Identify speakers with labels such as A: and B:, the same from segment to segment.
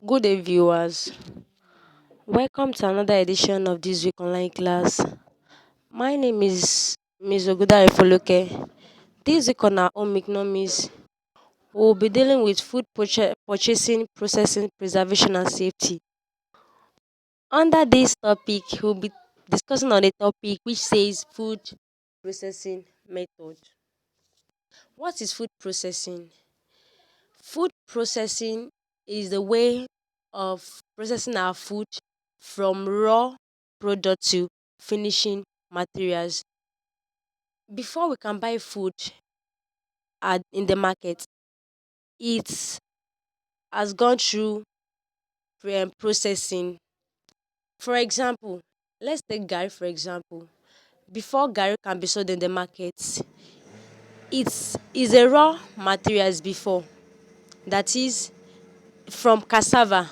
A: Good day, viewers. Welcome to another edition of this week online class. My name is Ms. Oguda Ifoluke. This week on our home economics, we'll be dealing with food purchasing, processing, preservation, and safety. Under this topic, we'll be discussing on a topic which says food processing method. What is food processing? Food processing is the way of processing our food from raw product to finishing materials. Before we can buy food in the market, it has gone through processing. For example, let's take Gary for example. Before Gary can be sold in the market, it is a raw materials before. That is from cassava.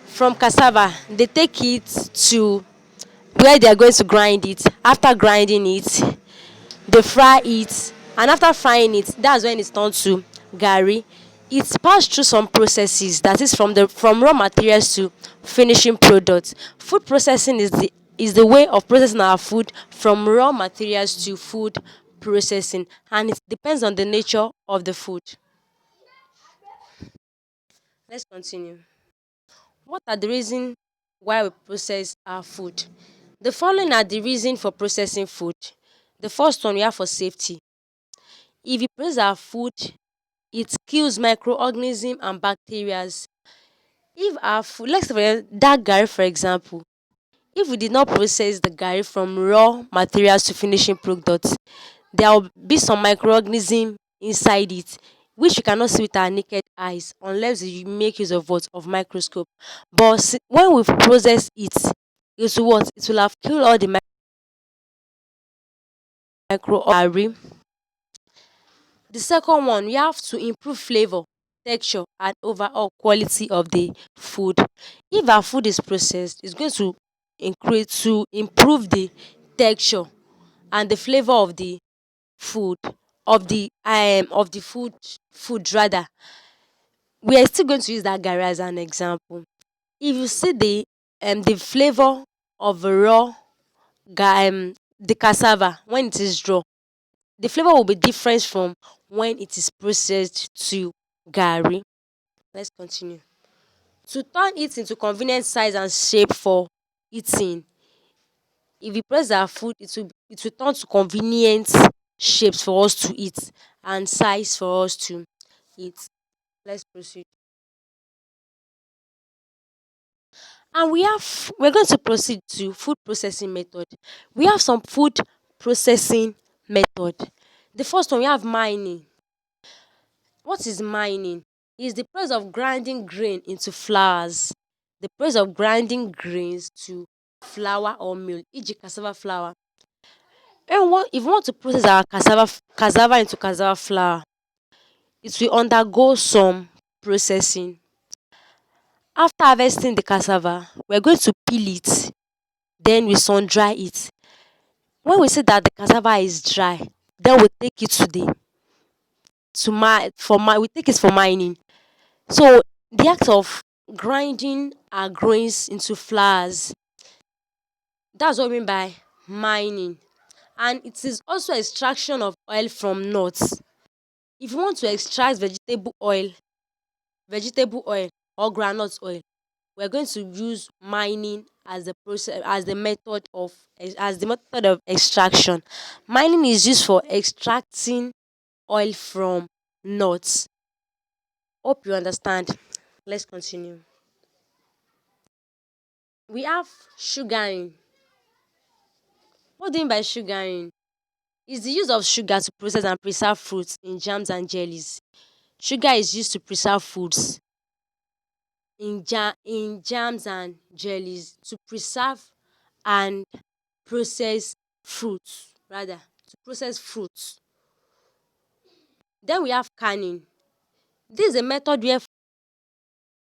A: From cassava, they take it to where they are going to grind it. After grinding it, they fry it, and after frying it, that's when it's turned to garri. It's passed through some processes, that is from raw materials to finishing product. Food processing is the way of processing our food from raw materials to food processing, and it depends on the nature of the food. Let's continue. What are the reasons why we process our food? The following are the reason for processing food. The first one, we have for safety. If you process our food, it kills microorganisms and bacteria. If our food, let's say that garri for example, if we did not process the garri from raw materials to finishing products, there will be some microorganism inside it which we cannot see with our naked eyes unless you make use of what, of microscope. But when we process it, it will what, it will have killed all the microorganisms. The second one, we have to improve flavor, texture, and overall quality of the food. If our food is processed, it's going to increase to improve the texture and the flavor of the food, of the food rather. We are still going to use that garri as an example. If you see the flavor of a raw the cassava when it is raw, the flavor will be different from when it is processed to garri. Let's continue. To turn it into convenient size and shape for eating, if you press our food, it will turn to convenient shapes for us to eat and size for us to eat. Let's proceed. And we're going to proceed to food processing method. We have some food processing method. The first one, we have mining. What is mining? Is the process of grinding grain into flours. The process of grinding grains to flour or meal, e.g. cassava flour. If we want to process our cassava into cassava flour, it will undergo some processing. After harvesting the cassava, we are going to peel it, then we sun dry it. When we see that the cassava is dry, then we take it to the to mi for mi we take it for mining. So the act of grinding our grains into flours, that's what we mean by mining. And it is also extraction of oil from nuts. If you want to extract vegetable oil or groundnut oil, we're going to use mining as the process as the method of extraction. Mining is used for extracting oil from nuts. Hope you understand. Let's continue. We have sugaring. What do you mean by sugaring? Is the use of sugar to process and preserve fruits in jams and jellies. Sugar is used to preserve foods in jams and jellies, to preserve and process fruits rather, to process fruits. Then we have canning. This is a method where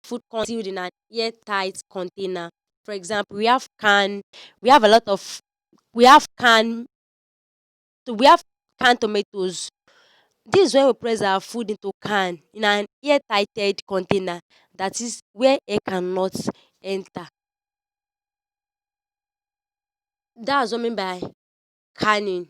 A: food concealed in an airtight container. For example, we have a lot of we have canned tomatoes, This is when we press our food into can in an air-tighted container, that is where air cannot enter. That's what I mean by canning.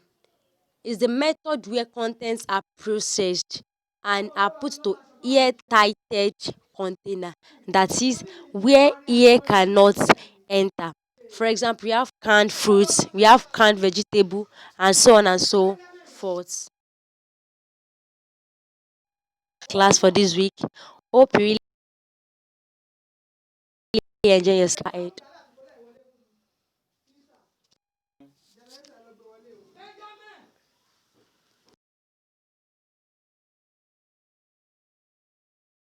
A: Is the method where contents are processed and are put to air-tighted container, that is where air cannot enter. For example, we have canned fruits, we have canned vegetable, and so on and so forth. Class for this week. Hope you really enjoy your slide.